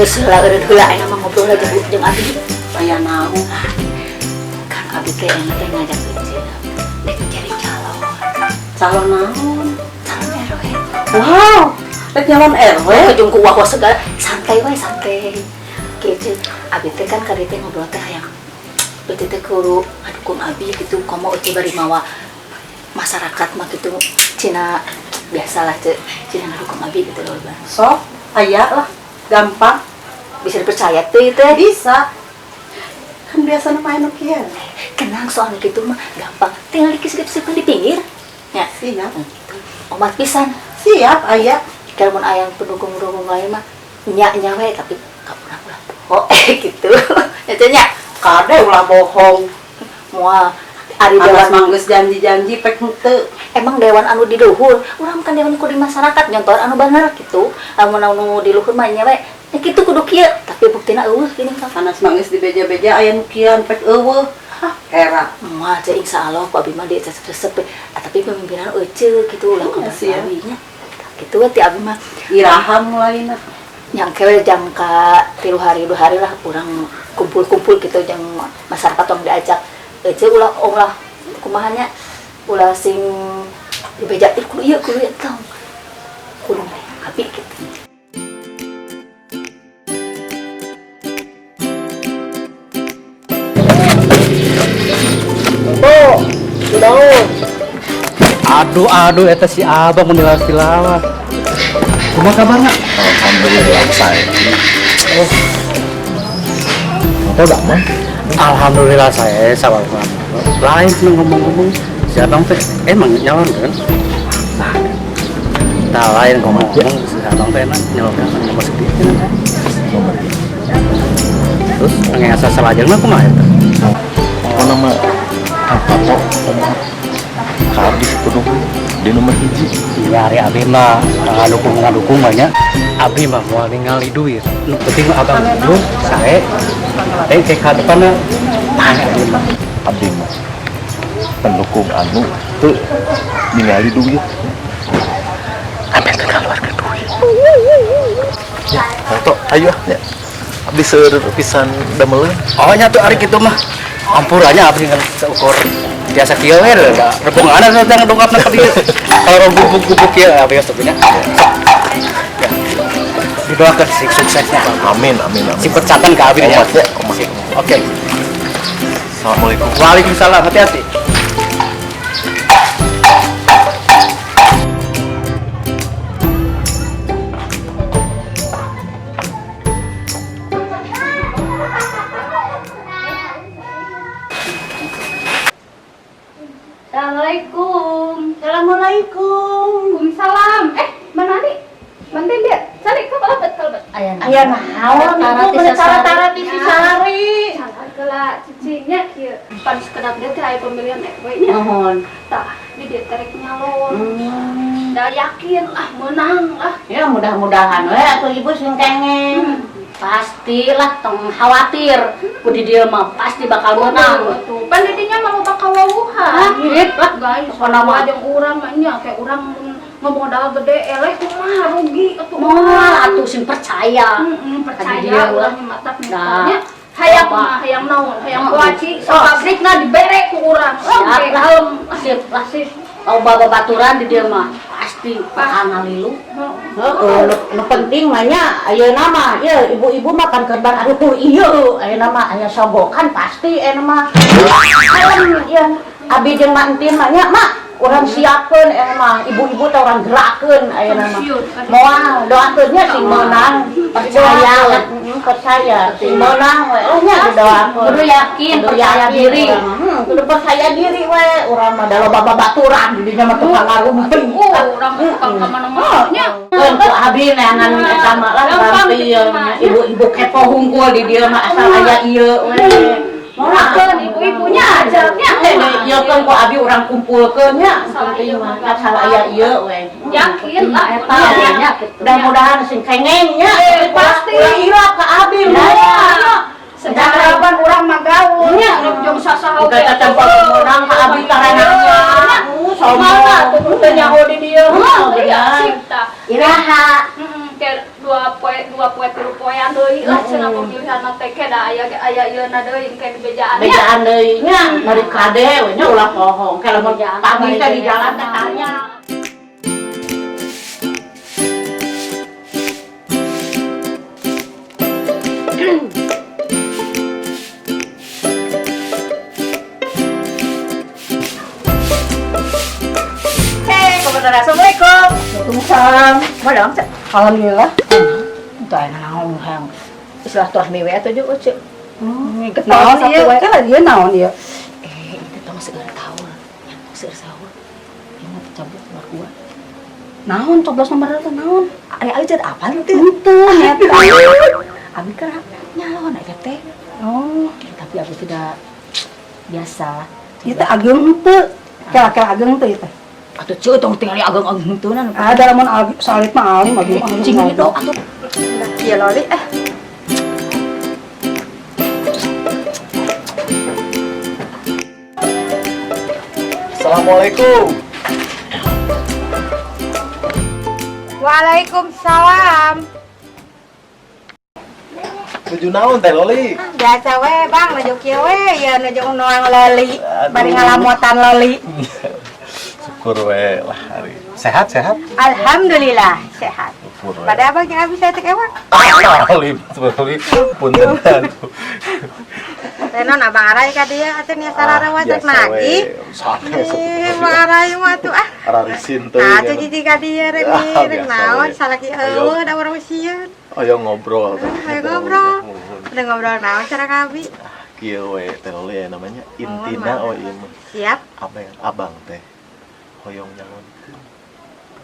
geus heula aya mah ngobrol aja jeung abi. Aya naon? Kan abi teh enak teh ngajak kecil. Dek cari calon. Calon naon? Calon RW. Wow, rek calon RW. Kejung ku wah segala santai we santai. Kieu abi teh kan kari teh ngobrol teh hayang beuti teh kudu ngadukung abi gitu komo eueuh bari mawa masyarakat mah gitu cina biasalah cina ngadukung abi gitu loh Bang. Sok, aya lah. Gampang. Bisa dipercaya tuh itu Bisa. Kan biasa main Nokia. kenang soalnya gitu mah gampang tinggal dikisip-kisipkan di pinggir ya Siap. gitu. Omat pisan Siap, aya. kalau mun ayang pendukung-pendukung lain mah nya we tapi kapura-pura oh gitu itu nya Kade ulah bohong. moal ari Awas dewan manggeus janji-janji pek henteu. emang dewan anu di luhur urang kan dewan ku di masyarakat nyontor anu bener gitu lamun anu di luhur mah nya we ya kitu kudu kieu tapi buktina eueuh gini kan Panas manggeus di beja-beja aya nu kian pek eueuh. Hah, era. moal teh insyaallah ku abi mah di resep tapi pemimpinan euceu gitu ulah Iya, sih, ya. abinya gitu we ti abi mah Iraha mulaina. yang kewe jam ka 3 hari 2 hari lah kurang kumpul-kumpul gitu jang masyarakat yang diajak ece ulah kumahanya ulah sing dibeja kudu ieu tong kudu api gitu Oh, daun. Aduh eta si abang mendengar tilawah. Kumaha kabarna? Alhamdulillah saya. Kau dak mah? Alhamdulillah saya sabar lain sih ngomong-ngomong si abang teh emang nyalon kan? Nah lain ngomong-ngomong si abang teh nyalon kan nomor sedikit kan? Terus ngasa salajengna kumaha eta? Apa nama? Apa kok? Habis kudu di nomor hiji. Ya hari abdi mah ngadukung banyak. Abdi mah mau ningali duit. Nu penting mah abang dulu sae. Teh ka depanna tanya abdi mah. Abdi mah pendukung anu tuh ningali duit. Ambil ke keluarga duit. Ya, foto ayo ya. Abdi seueur pisan dameleun. Oh nya tuh ari kitu mah. Ampurannya abdi ngan seukur biasa kieu we da rebongan teh dongkapna ka dieu. Kalau gubuk-gubuk kieu abdi geus teu nya. Ya. Didoakeun si suksesnya Pak. Amin. Si percatan ke abdi nya. Omat ya, omat. Oke. Assalamualaikum. Waalaikumsalam, hati-hati. Assalamualaikum. Assalamualaikum. Waalaikumsalam. Mana nih? Mantin dia. Sari kalebet. Aya naon itu cara-cara di Sari. Salah kala cicinya kieu. Pan sekedap dia teh aya pemilihan RW-nya. Mohon. Tah, di dia tarik nyalon. Da yakin menang lah. Ya mudah-mudahan we atuh ibu sing kengeng. Pastilah tong khawatir ku di dieu mah pasti bakal menang. Tuh, pan di dinya mah bakal wawuhan. Mirip lah. Guys, Pokona mah jeung urang mah nya kayak urang ngemodal gede eleh kumaha rugi atuh moal atuh sing percaya. Percaya dia urang mata Nah. nya hayang mah hayang naon hayang kuaci Oh. pabrikna dibere ku urang Siap lah. Sip lah sip. Loba babaturan di dieu mah pasti bakal ngalilu. Heeh, nu penting mah nya ayeuna mah ieu ibu-ibu mah kan kerbar aduh ieu ayeuna mah aya sogokan pasti ayeuna mah. Ayeuna ieu abi jeung mak entin mah nya mak urang siapkeun mah ibu-ibu teh urang gerakkeun ayeuna mah. Moal doakeunnya sing meunang percaya sing meunang we nya didoakeun. Kudu yakin percaya diri. Kudu percaya diri we urang mah da loba babaturan di dinya mah teu pangarumping. urang tukang ka mana-mana nya Keun ku abi neangan eta mah lah berarti ibu-ibu kepo hungkul di dieu mah asal aya ieu we. Morakeun ibu-ibunya aja nya Ieu kan ku abi urang kumpulkeun nya penting mah asal aya ieu we. yakin lah Eta nya mudah-mudahan sing kengeng nya pasti. ulah ira ka abi mah. sedang raban urang mah gaul nya jeung sasaha Udah tetep menang ka abi karananya. Soalnya tuh teh nyaho di dieu. benar. Sip tah. Iraha. Kayak dua poe 3 poean deui lah cenah pemilihan teh ke da aya ieu na deui ke bejaan. Bejaan deui nya dari kade we nya ulah pohong. Kalau pagi teh di jalan teh tanya. Assalamualaikum. Waalaikumsalam. Madang, Cak. Alhamdulillah. Itu aya naon hang. Silaturahmi we atuh jeung Cek. Ngiket Naon naon ieu? satu we. Teh dia naon ieu? Itu tong seueur taun. Yang seueur sahur. Ini cabut nomor 2. Naon coblos nomor teh naon? Ari aja apa teh? Henteu nyata. Abi kan nyalon eta teh. Oh, Tapi aku tidak biasa. ieu teh ageng henteu. Kela-kela ageng teh teh. Atuh ceu tong tinggali ageng-ageng teunan. Ada lamun salit mah alim ageng ageng. Cing ini do atuh. Ieu loli Assalamualaikum. Waalaikumsalam. Nuju naon teh Loli? Biasa we bang, nuju kieu we, ya nuju nuang loli, bari ngalamutan loli. Syukur we lah hari. Sehat. Alhamdulillah sehat. Syukur we. Pada abang yang bisa teh ewak. Loli, punten. Teh non abang arai ka dieu atuh nya sarara wajak nagi. Abang arai mah tuh ah. Ararisin teh. Nah, tuh jadi ka dieu rek Ah, rek biasa naon we. salaki eueuh da urang sieun. Ayo ngobrol. Ayo ngobrol. Udah ngobrol naon cara kabi. Kieu we teh Loli ya namanya intina Oh, ieu mah. Siap. Abang teh hoyong nyalonkeun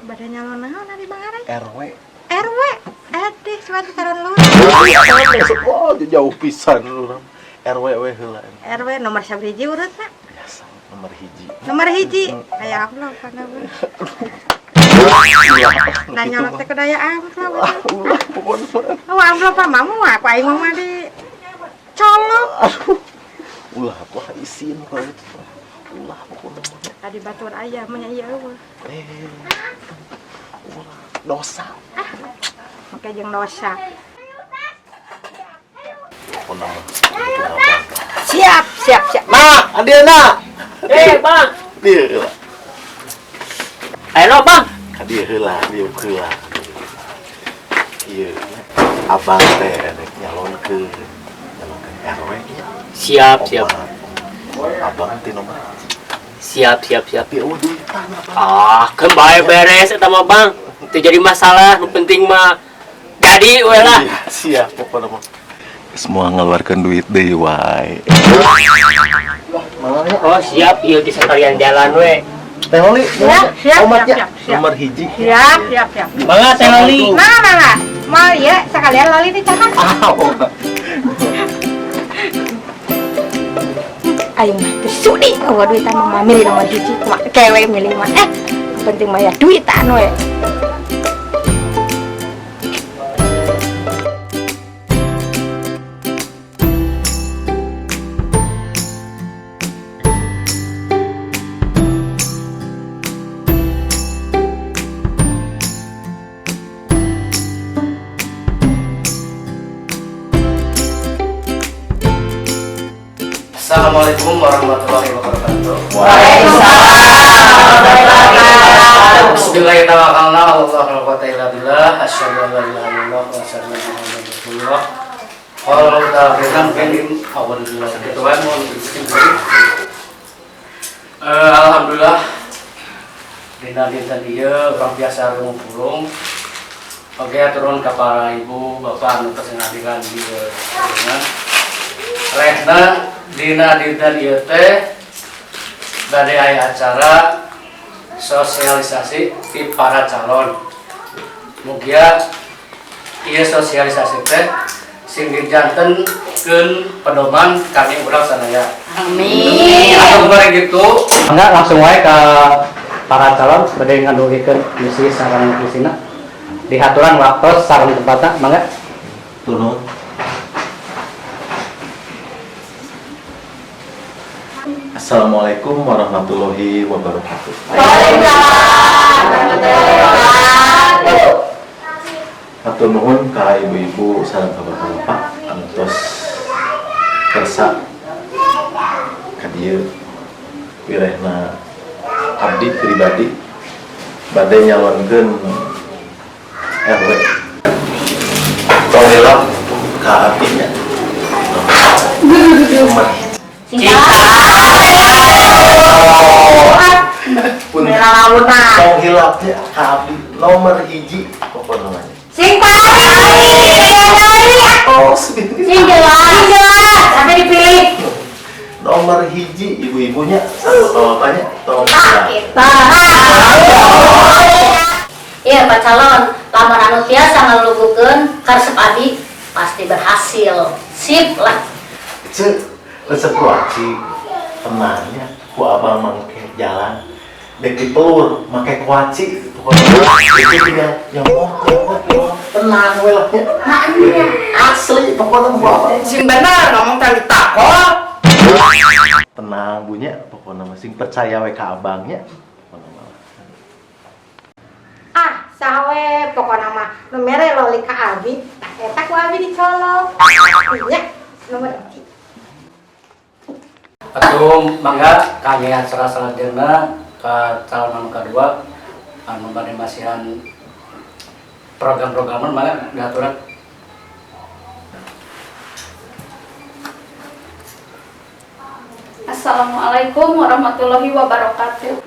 Badan nyalon naon ari bang arai? RW. RW. Aduh, suatu calon lu. Oh, jauh pisan urang. RW we heula. RW nomor sabriji urutna. Biasa nomor hiji. Nomor hiji. Aya amplop kana beun. Nanya lo teh kudaya amplop. Ulah pokoknya. Oh, amplop mah mau aku aing mah di colok. Ulah aku isin kau. Ulah pokoknya. Tadi batuan aya mah nya ieu eueuh. Ulah dosa. Make jeung dosa. Pokoknya. Siap. Nah, Adiana. Bang. Dia heula. Ayo Bang. Dia heula. Ieu abang teh rek nyalonkeun RW. Siap. Abang teh nomor Siap. dia duit tanah. Kan bae beres eta mah Bang. Teu jadi masalah, nu penting mah jadi we lah. Siap pokoknya mah. Semua ngeluarkan duit deui wae. Oh, siap ieu di sekalian jalan we. Teh Loli. Siap. Nomor hiji. Siap. Mangga Teh Loli. Mangga. Mau ieu sekalian loli dicatat. Ayo mah teu sudi eueuh duitan mah milih nomor hiji kumaha kewe milih mah. Penting mah ya duitan we. Assalamualaikum warahmatullahi wabarakatuh. Bismillahirrahmanirrahim. Allahu akbar illa billah. Asyhadu an la ilaha illallah wa asyhadu anna muhammadan rasulullah. Qala ta'ala kalim awal billah ketuan alhamdulillah dina dieu urang biasa ngumpulung. Oke turun ka para ibu bapak anu tos ngadikan di dengan rehna dina ieu teh bade aya acara sosialisasi di para calon. Mugia ieu sosialisasi teh sing dijantenkeun pedoman kami urang sadaya. Amin. Atuh bari gitu. Enggak langsung wae ke para calon bade ngaduhikeun misi sareng misina. Dihaturan waktu sareng tempatna mangga. Turun. Assalamualaikum warahmatullahi wabarakatuh. Matur nuhun ka ibu-ibu sareng ka bapak-bapak antos kersa ka dieu wirehna abdi pribadi bade nyalonkeun RW. Tong helok ka abdinya. Tong hilapnya ka abdi nomor 1 pokokna namanya. Sing paling Oh, sing jelas sampai dipilih. nomor 1 ibu-ibunya sama bapaknya tong hilap. Iya Pak Calon, lamun anu tiasa ngalunggukeun karesep abi pasti berhasil. Sip lah. Cek, resep kuaci tenangnya ku abang mangke jalan dek dipelur make kuaci pokoknya itu yang tenang we lah asli pokoknya ku abang Sing bener ngomong tadi takol. tenang bunya pokoknya masing percaya we ka abangnya. Ah, sawe pokoknya mah nu mere loli ka abi, tak eta ku abi dicolok. Iya, nomor 1. Atuh mangga kami acara selanjutnya ke calon anu kedua anu bade masihan program-programan mangga diaturan. Assalamualaikum warahmatullahi wabarakatuh.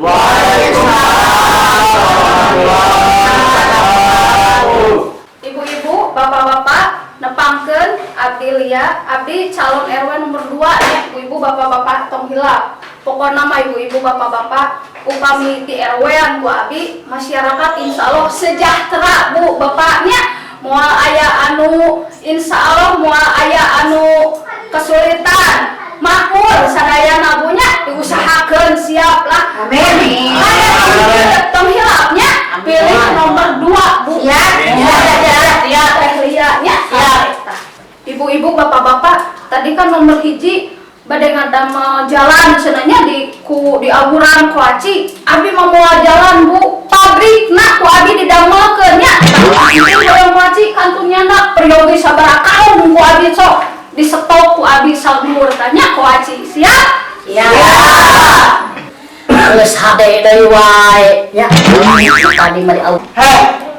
Ibu-ibu, bapak-bapak, nepangkeun abdi Lia, abdi calon RW nomor 2 ya, ibu-ibu, bapak-bapak tong hilap. Pokokna mah ibu-ibu, bapak-bapak, upami di RW-an ku abdi, masyarakat insyaallah sejahtera Bu, bapaknya. Moal aya anu insyaallah moal aya anu kesulitan. Makmur sadayana bunya diusahakeun siap lah. Amin. Tong hilapnya pilih nomor 2 Bu. Ya. Ya, teh lianya. Ibu-ibu, bapak-bapak, tadi kan nomor 1 bade ngadamel jalan sebenarnya di aburan kuaci. Abi mau moal jalan Bu, pabrik nak ku abi didamelkeun nya. Tapi dalam kuaci kantunnya peryogi sabaraha kaum ku abi sok di stok ku abi sagur tanya kuaci siap? Ya. Geus hade deui wae nya. Tadi mari au.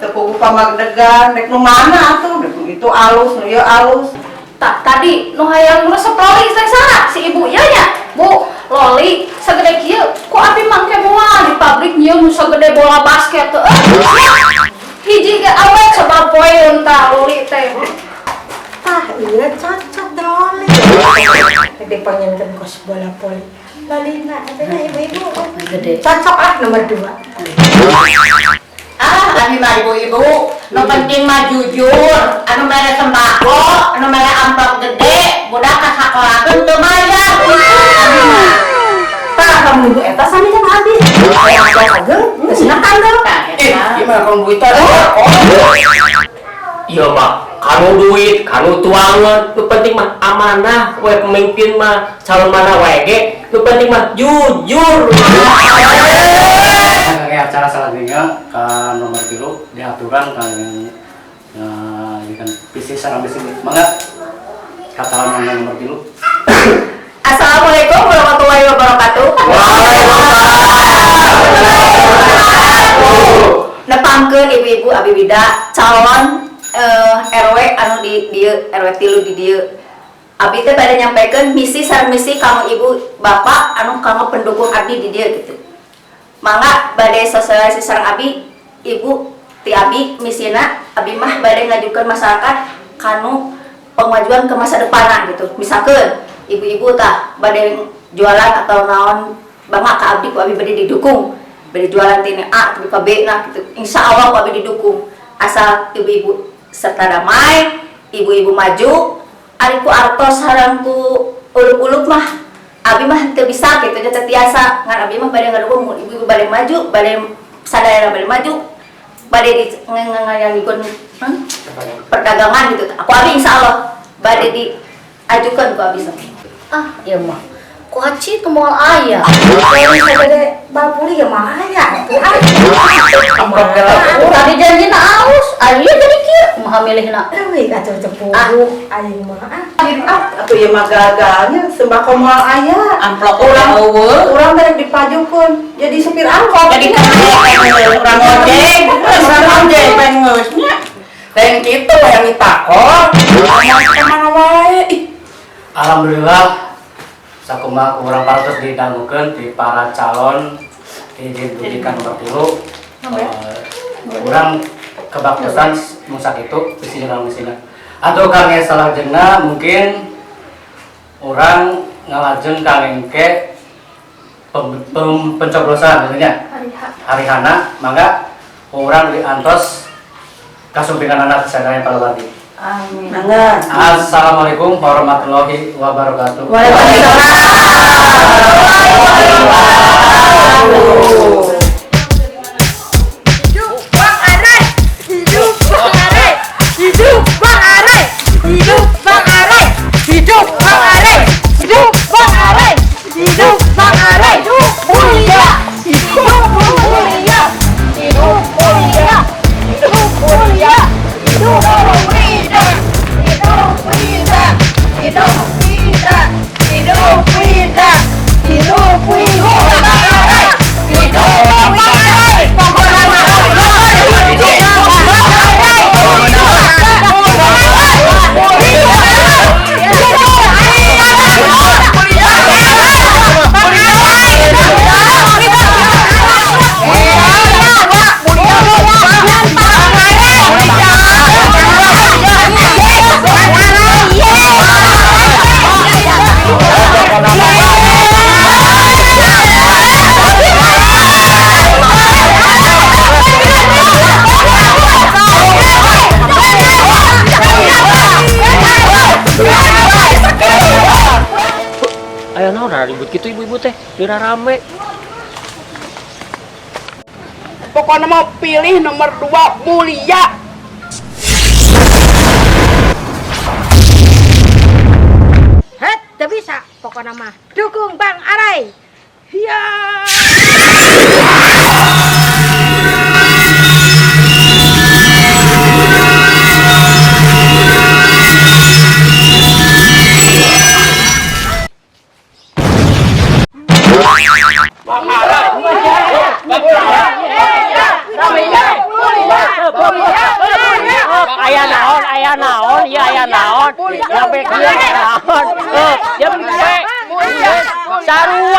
Teu pamagdegan dek nu mana atuh dek itu alus nu ieu alus. Tak tadi nu hayang resep loli sara si ibu ieu nya. Bu, loli sagede kieu ku abi mangke moal di pabrik nyieun nu sagede bola basket teu. Hiji ge awet sabab poeun tah loli teh. Ah, iya cocok droli. Gede panjenengan kos bola poli. Lalina, katanya ibu-ibu Gede. cocok ah nomor 2. Ah, kami mah ibu-ibu, nu penting mah jujur, anu mere sembako, anu mere amplop gede, budak kasakolakeun teu mayar. Abi mah. Tah kamu ibu eta sami jeung abi. Aya ada ageng, geus nakandel. Gimana kalau duit ada? Iya Pak, kanu duit, kanu tuangan, nu penting mah amanah, we pemimpin mah calon mana wae ge, nu penting mah jujur. Kami acara selanjutnya ke nomor 3 diaturan kami ikan visi sareng visi mangga ka calon nomor 3. Assalamualaikum warahmatullahi wabarakatuh. Nepangkeun ibu-ibu abi bida calon RW anu di dieu RW 3 di dieu. Abi teh bade nyampaikeun misi sareng misi kamu ibu bapak anu kamu pendukung abi di dieu gitu. Mangga bade sosialisasi sareng abi ibu ti abi misina abi mah bade ngajukeun masyarakat kanu pengajuan ke masa depanan gitu. Misalkeun ibu-ibu tah bade jualan atau naon bangga ka abdi ku abi bade didukung. Bade jualan tini A tapi ka B nah gitu. Insyaallah ku abi didukung. Asal ibu-ibu serta damai, ibu-ibu maju, ari ku artos sareng ku uluk-uluk mah abi mah teu bisa gitu teu tiasa ngan abi mah bade ngadukung ibu-ibu bade maju, bade sadayana bade maju, bade di ngayangikeun perdagangan gitu. Aku abi insyaallah bade diajukeun ku abi sama. Ah, ieu mah. Kuaci teu moal aya. Kalau sagede babuli ya mah aya. Tadi janjina aus, aya jadi kieu. kumaha milihna. Wih, kacau cepuru, aing mah. Atuh ieu mah gagalnya sembako moal aya. Amplop Urang rek dipajukeun jadi supir angkot. jadi urang ojek, urang ojek pengeusnya. Lain kitu yang ditakon. Kemana wae. Alhamdulillah sakumaha kurang patos didangukeun di para calon izin pendidikan nomor 3. Urang kebaktosan musak itu disini. Atau kang salah jengna mungkin orang ngalajeng kang engke pencoblosan tentunya hari-hana mangga orang diantos kasumpingan anak sadaya palawati. amin. Mangga. Assalamualaikum warahmatullahi wabarakatuh. Ayo naon ribut gitu ibu-ibu teh, dira rame. Pokoknya mau pilih nomor 2 Mulia. Het, teu bisa. Pokoknya mah dukung Bang Arai. Hiya. Aya naon, ya aya naon. Sampai kieu naon. Jam 2. Saru